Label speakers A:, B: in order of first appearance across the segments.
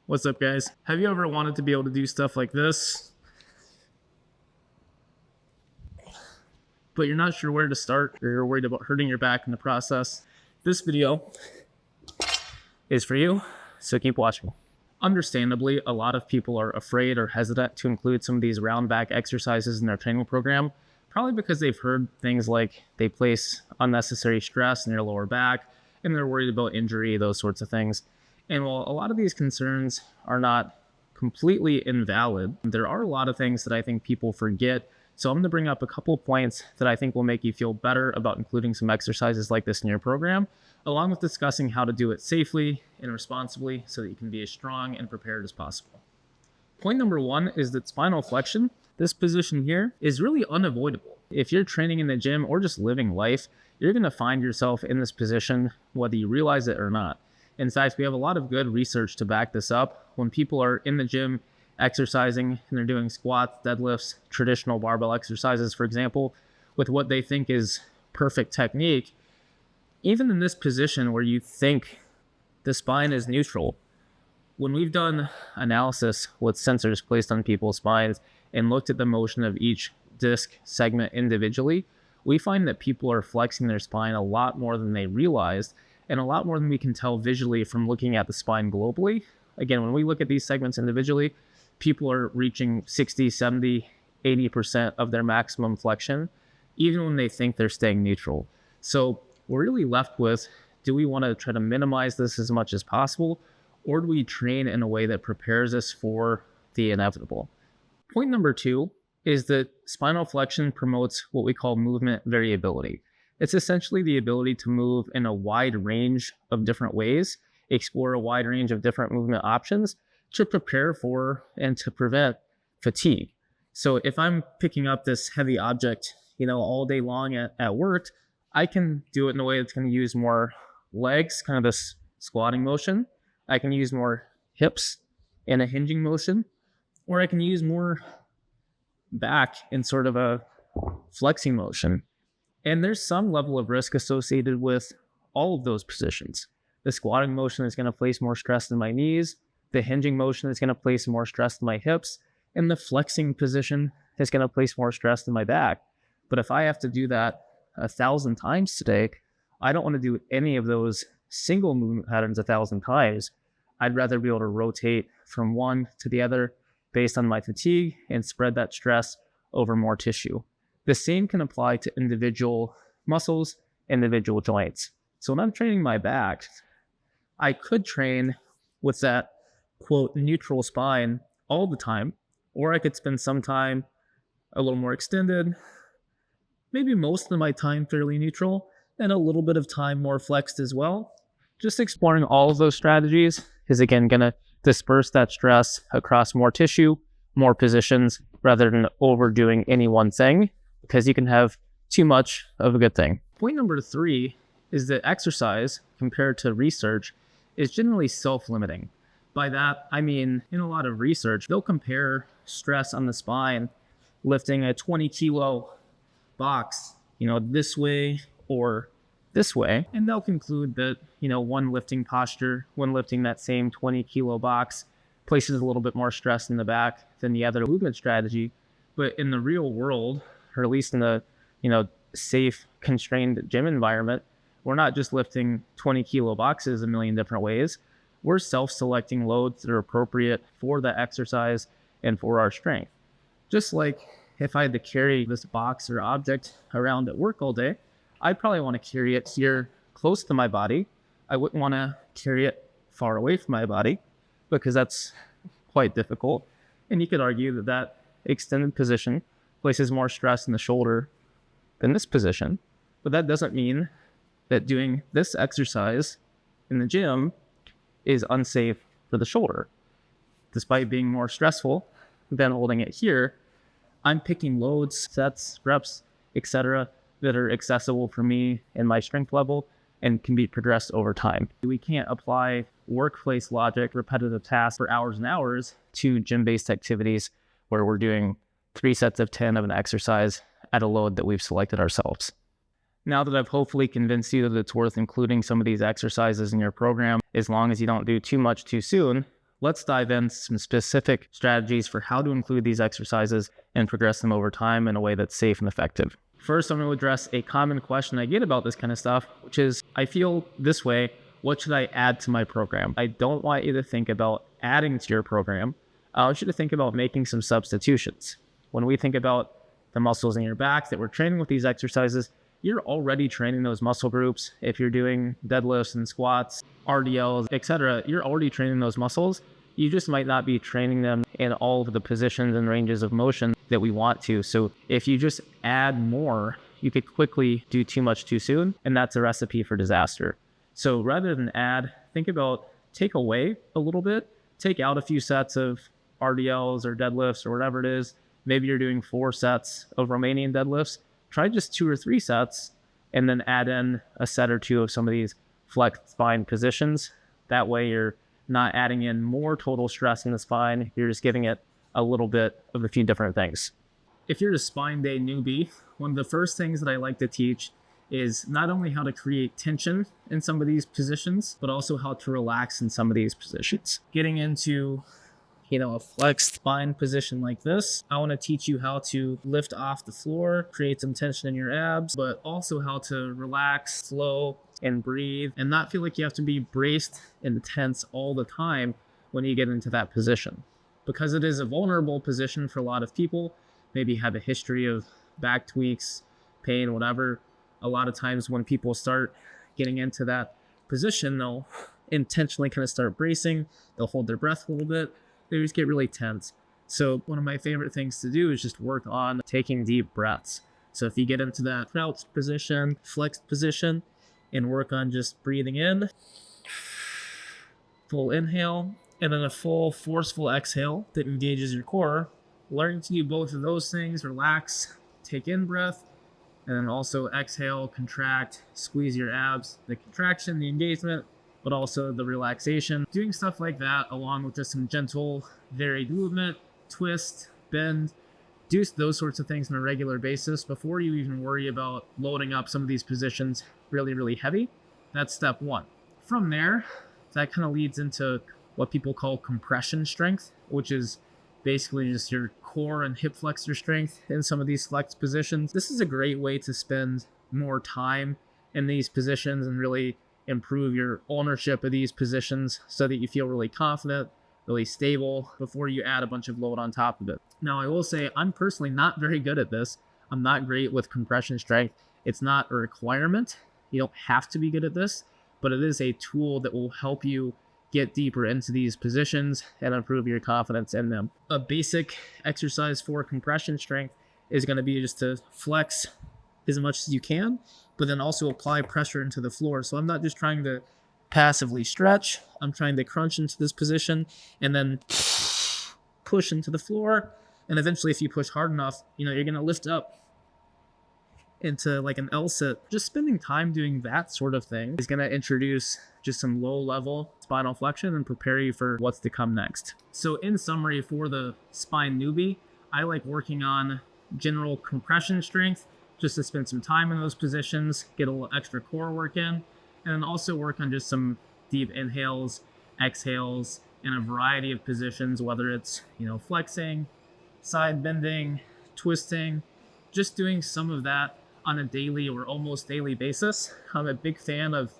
A: What's up, guys? Have you ever wanted to be able to do stuff like this, but you're not sure where to start, or you're worried about hurting your back in the process? This video is for you, so keep watching. Understandably, a lot of people are afraid or hesitant to include some of these round back exercises in their training program, probably because they've heard things like they place unnecessary stress in their lower back, and they're worried about injury, those sorts of things. And while a lot of these concerns are not completely invalid, there are a lot of things that I think people forget. So I'm going to bring up a couple of points that I think will make you feel better about including some exercises like this in your program, along with discussing how to do it safely and responsibly so that you can be as strong and prepared as possible. Point number one is that spinal flexion, this position here, is really unavoidable. If you're training in the gym or just living life, you're going to find yourself in this position whether you realize it or not. In fact, we have a lot of good research to back this up. When people are in the gym exercising and they're doing squats, deadlifts, traditional barbell exercises, for example, with what they think is perfect technique, even in this position where you think the spine is neutral, when we've done analysis with sensors placed on people's spines and looked at the motion of each disc segment individually, we find that people are flexing their spine a lot more than they realized, and a lot more than we can tell visually from looking at the spine globally. Again, when we look at these segments individually, people are reaching 60, 70, 80% of their maximum flexion, even when they think they're staying neutral. So we're really left with, do we want to try to minimize this as much as possible, or do we train in a way that prepares us for the inevitable? Point number two is that spinal flexion promotes what we call movement variability. It's essentially the ability to move in a wide range of different ways, explore a wide range of different movement options to prepare for and to prevent fatigue. So if I'm picking up this heavy object, all day long at work, I can do it in a way that's going to use more legs, kind of this squatting motion. I can use more hips in a hinging motion, or I can use more back in sort of a flexing motion. And there's some level of risk associated with all of those positions. The squatting motion is going to place more stress in my knees. The hinging motion is going to place more stress in my hips. And the flexing position is going to place more stress in my back. But if I have to do that 1,000 times today, I don't want to do any of those single movement patterns 1,000 times. I'd rather be able to rotate from one to the other based on my fatigue and spread that stress over more tissue. The same can apply to individual muscles, individual joints. So when I'm training my back, I could train with that, quote, neutral spine all the time, or I could spend some time a little more extended, maybe most of my time fairly neutral, and a little bit of time more flexed as well. Just exploring all of those strategies is, again, going to disperse that stress across more tissue, more positions, rather than overdoing any one thing, because you can have too much of a good thing. Point number three is that exercise, compared to research, is generally self-limiting. By that, I mean, in a lot of research, they'll compare stress on the spine, lifting a 20 kilo box, this way or this way, and they'll conclude that, one lifting posture, when lifting that same 20 kilo box, places a little bit more stress in the back than the other movement strategy. But in the real world, or at least in the, safe, constrained gym environment, we're not just lifting 20 kilo boxes a million different ways. We're self-selecting loads that are appropriate for the exercise and for our strength. Just like if I had to carry this box or object around at work all day, I'd probably want to carry it here close to my body. I wouldn't want to carry it far away from my body because that's quite difficult. And you could argue that that extended position places more stress in the shoulder than this position. But that doesn't mean that doing this exercise in the gym is unsafe for the shoulder. Despite being more stressful than holding it here, I'm picking loads, sets, reps, etc. that are accessible for me and my strength level and can be progressed over time. We can't apply workplace logic, repetitive tasks for hours and hours to gym-based activities where we're doing 3 sets of 10 of an exercise at a load that we've selected ourselves. Now that I've hopefully convinced you that it's worth including some of these exercises in your program, as long as you don't do too much too soon, let's dive into some specific strategies for how to include these exercises and progress them over time in a way that's safe and effective. First, I'm going to address a common question I get about this kind of stuff, which is, I feel this way, what should I add to my program? I don't want you to think about adding to your program. I want you to think about making some substitutions. When we think about the muscles in your back that we're training with these exercises, you're already training those muscle groups. If you're doing deadlifts and squats, RDLs, etc., you're already training those muscles. You just might not be training them in all of the positions and ranges of motion that we want to. So if you just add more, you could quickly do too much too soon, and that's a recipe for disaster. So rather than add, think about take away a little bit, take out a few sets of RDLs or deadlifts or whatever it is. Maybe you're doing 4 sets of Romanian deadlifts. Try just 2 or 3 sets and then add in a set or 2 of some of these flexed spine positions. That way you're not adding in more total stress in the spine. You're just giving it a little bit of a few different things. If you're a spine day newbie, one of the first things that I like to teach is not only how to create tension in some of these positions, but also how to relax in some of these positions. Getting into a flexed spine position like this, I want to teach you how to lift off the floor, create some tension in your abs, but also how to relax, flow, and breathe, and not feel like you have to be braced and tense all the time when you get into that position. Because it is a vulnerable position for a lot of people, maybe have a history of back tweaks, pain, whatever. A lot of times when people start getting into that position, they'll intentionally kind of start bracing, they'll hold their breath a little bit, they just get really tense. So one of my favorite things to do is just work on taking deep breaths. So if you get into that crouched position, flexed position, and work on just breathing in, full inhale, and then a full forceful exhale that engages your core. Learning to do both of those things, relax, take in breath, and then also exhale, contract, squeeze your abs, the contraction, the engagement, but also the relaxation. Doing stuff like that, along with just some gentle, varied movement, twist, bend, do those sorts of things on a regular basis before you even worry about loading up some of these positions really, really heavy. That's step 1. From there, that kind of leads into what people call compression strength, which is basically just your core and hip flexor strength in some of these flex positions. This is a great way to spend more time in these positions and really improve your ownership of these positions so that you feel really confident, really stable before you add a bunch of load on top of it. Now, I will say I'm personally not very good at this. I'm not great with compression strength. It's not a requirement. You don't have to be good at this, but it is a tool that will help you get deeper into these positions and improve your confidence in them. A basic exercise for compression strength is going to be just to flex as much as you can, but then also apply pressure into the floor. So I'm not just trying to passively stretch. I'm trying to crunch into this position and then push into the floor. And eventually, if you push hard enough, you're going to lift up into like an L sit. Just spending time doing that sort of thing is going to introduce just some low level spinal flexion and prepare you for what's to come next. So in summary, for the spine newbie, I like working on general compression strength, just to spend some time in those positions, get a little extra core work in, and then also work on just some deep inhales, exhales, in a variety of positions, whether it's, flexing, side bending, twisting, just doing some of that on a daily or almost daily basis. I'm a big fan of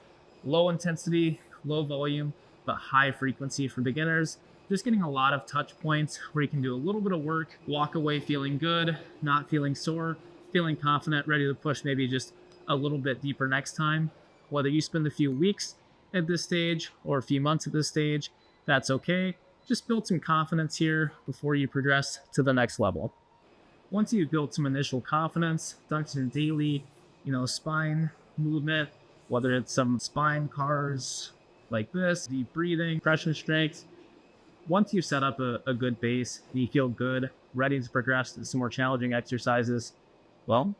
A: low intensity, low volume, but high frequency for beginners. Just getting a lot of touch points where you can do a little bit of work, walk away feeling good, not feeling sore, feeling confident, ready to push maybe just a little bit deeper next time. Whether you spend a few weeks at this stage or a few months at this stage, that's okay. Just build some confidence here before you progress to the next level. Once you've built some initial confidence, done some daily, spine movement, whether it's some spine cars like this, deep breathing, compression strength. Once you've set up a good base and you feel good, ready to progress to some more challenging exercises, well,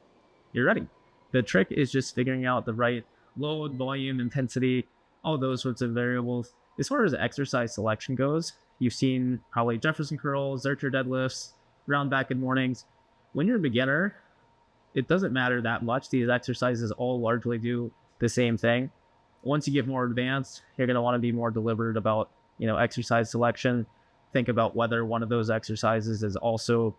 A: you're ready. The trick is just figuring out the right load, volume, intensity, all those sorts of variables. As far as exercise selection goes, you've seen probably Jefferson curls, Zercher deadlifts, round back good mornings. When you're a beginner, it doesn't matter that much. These exercises all largely do the same thing. Once you get more advanced, you're going to want to be more deliberate about exercise selection. Think about whether one of those exercises is also,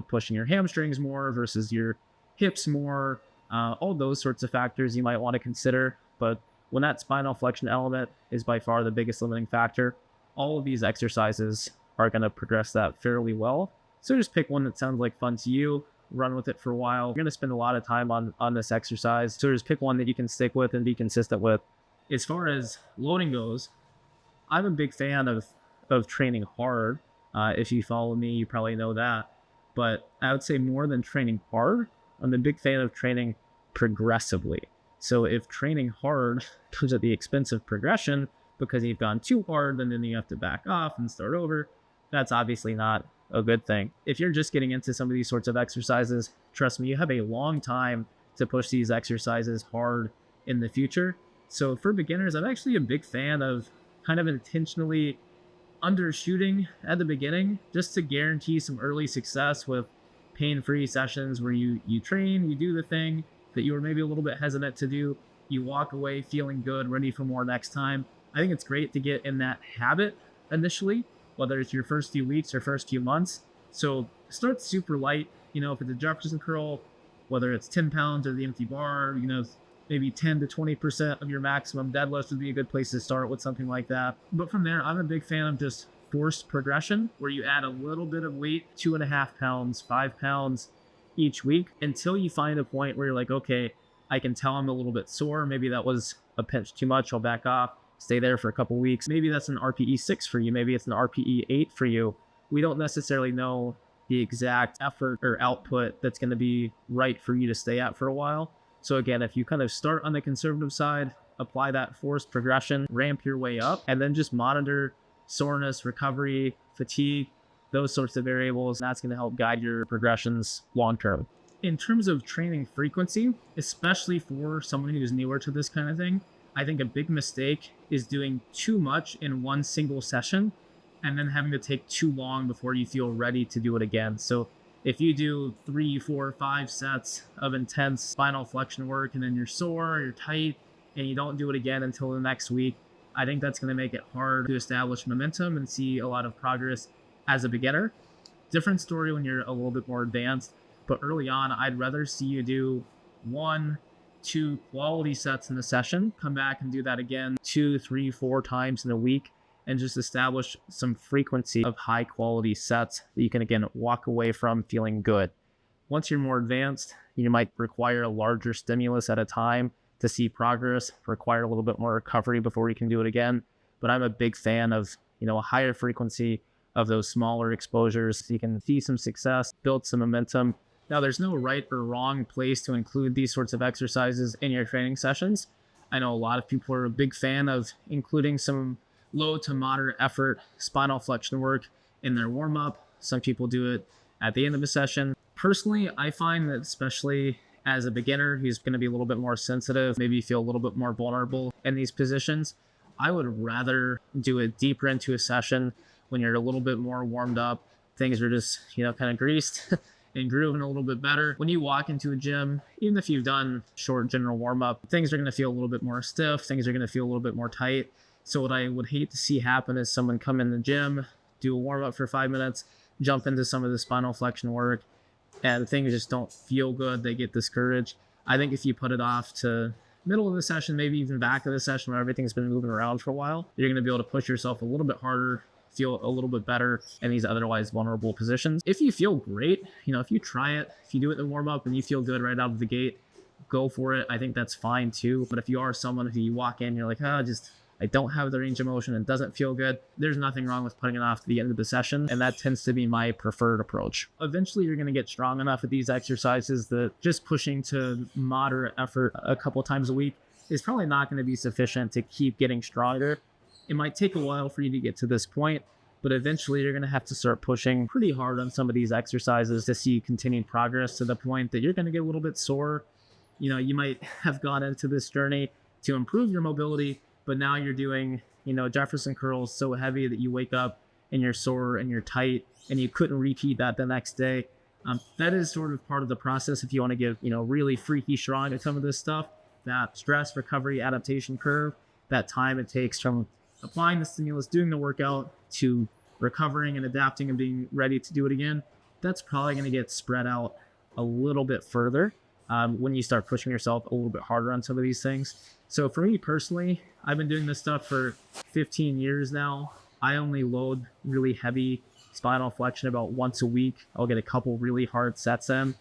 A: pushing your hamstrings more versus your hips more. All those sorts of factors you might want to consider. But when that spinal flexion element is by far the biggest limiting factor, all of these exercises are going to progress that fairly well. So just pick one that sounds like fun to you, run with it for a while. You're going to spend a lot of time on this exercise. So just pick one that you can stick with and be consistent with. As far as loading goes, I'm a big fan of training hard. If you follow me, you probably know that. But I would say more than training hard, I'm a big fan of training progressively. So if training hard comes at the expense of progression because you've gone too hard and then you have to back off and start over, that's obviously not a good thing. If you're just getting into some of these sorts of exercises, trust me, you have a long time to push these exercises hard in the future. So for beginners, I'm actually a big fan of kind of intentionally undershooting at the beginning just to guarantee some early success with pain-free sessions where you train, you do the thing that you were maybe a little bit hesitant to do, you walk away feeling good, ready for more next time. I think it's great to get in that habit initially, whether it's your first few weeks or first few months. So start super light. If it's a Jefferson curl, whether it's 10 pounds or the empty bar, maybe 10 to 20% of your maximum deadlift would be a good place to start with something like that. But from there, I'm a big fan of just forced progression where you add a little bit of weight, 2.5 pounds, 5 pounds each week until you find a point where you're like, okay, I can tell I'm a little bit sore. Maybe that was a pinch too much. I'll back off, stay there for a couple weeks. Maybe that's an RPE 6 for you. Maybe it's an RPE 8 for you. We don't necessarily know the exact effort or output that's going to be right for you to stay at for a while. So again, if you kind of start on the conservative side, apply that forced progression, ramp your way up, and then just monitor soreness, recovery, fatigue, those sorts of variables. That's going to help guide your progressions long term. In terms of training frequency, especially for someone who's newer to this kind of thing, I think a big mistake is doing too much in one single session and then having to take too long before you feel ready to do it again. So if you do 3, 4, 5 sets of intense spinal flexion work and then you're sore, you're tight, and you don't do it again until the next week, I think that's going to make it hard to establish momentum and see a lot of progress as a beginner. Different story when you're a little bit more advanced, but early on, I'd rather see you do 1, 2 quality sets in a session, come back and do that again 2, 3, 4 times in a week, and just establish some frequency of high quality sets that you can, again, walk away from feeling good. Once you're more advanced, you might require a larger stimulus at a time to see progress, require a little bit more recovery before you can do it again. But I'm a big fan of, a higher frequency of those smaller exposures so you can see some success, build some momentum. Now, there's no right or wrong place to include these sorts of exercises in your training sessions. I know a lot of people are a big fan of including some low to moderate effort spinal flexion work in their warm-up. Some people do it at the end of a session. Personally, I find that especially as a beginner who's going to be a little bit more sensitive, maybe feel a little bit more vulnerable in these positions, I would rather do it deeper into a session when you're a little bit more warmed up. Things are just, kind of greased and grooving a little bit better. When you walk into a gym, even if you've done short general warm-up, things are going to feel a little bit more stiff. Things are going to feel a little bit more tight. So what I would hate to see happen is someone come in the gym, do a warm-up for 5 minutes, jump into some of the spinal flexion work, and things just don't feel good. They get discouraged. I think if you put it off to middle of the session, maybe even back of the session where everything's been moving around for a while, you're going to be able to push yourself a little bit harder, feel a little bit better in these otherwise vulnerable positions. If you feel great, if you try it, if you do it in the warm-up and you feel good right out of the gate, go for it. I think that's fine too. But if you are someone who you walk in, you're like, I don't have the range of motion and doesn't feel good, there's nothing wrong with putting it off to the end of the session. And that tends to be my preferred approach. Eventually, you're going to get strong enough at these exercises that just pushing to moderate effort a couple times a week is probably not going to be sufficient to keep getting stronger. It might take a while for you to get to this point, but eventually you're going to have to start pushing pretty hard on some of these exercises to see continued progress to the point that you're going to get a little bit sore. You might have gone into this journey to improve your mobility, but now you're doing, Jefferson curls so heavy that you wake up and you're sore and you're tight and you couldn't repeat that the next day. That is sort of part of the process if you want to get, really freaky strong at some of this stuff. That stress recovery adaptation curve, that time it takes from applying the stimulus, doing the workout, to recovering and adapting and being ready to do it again, that's probably going to get spread out a little bit further when you start pushing yourself a little bit harder on some of these things. So for me personally, I've been doing this stuff for 15 years now. I only load really heavy spinal flexion about once a week. I'll get a couple really hard sets in,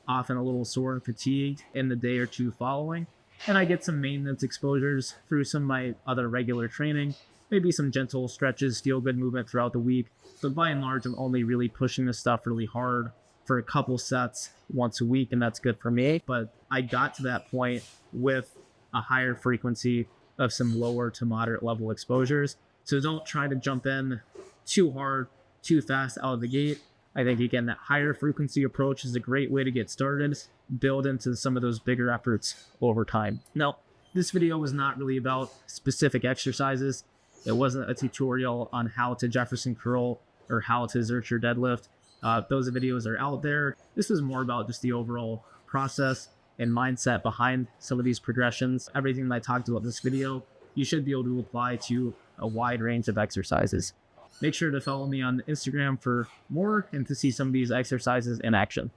A: often a little sore and fatigued in the day or two following. And I get some maintenance exposures through some of my other regular training, maybe some gentle stretches, feel good movement throughout the week. But by and large, I'm only really pushing this stuff really hard for a couple sets once a week, and that's good for me. But I got to that point with a higher frequency of some lower to moderate level exposures. So don't try to jump in too hard, too fast out of the gate. I think, again, that higher frequency approach is a great way to get started, build into some of those bigger efforts over time. Now, this video was not really about specific exercises. It wasn't a tutorial on how to Jefferson curl or how to Zercher deadlift. Those videos are out there. This was more about just the overall process and mindset behind some of these progressions. Everything that I talked about in this video, you should be able to apply to a wide range of exercises. Make sure to follow me on Instagram for more and to see some of these exercises in action.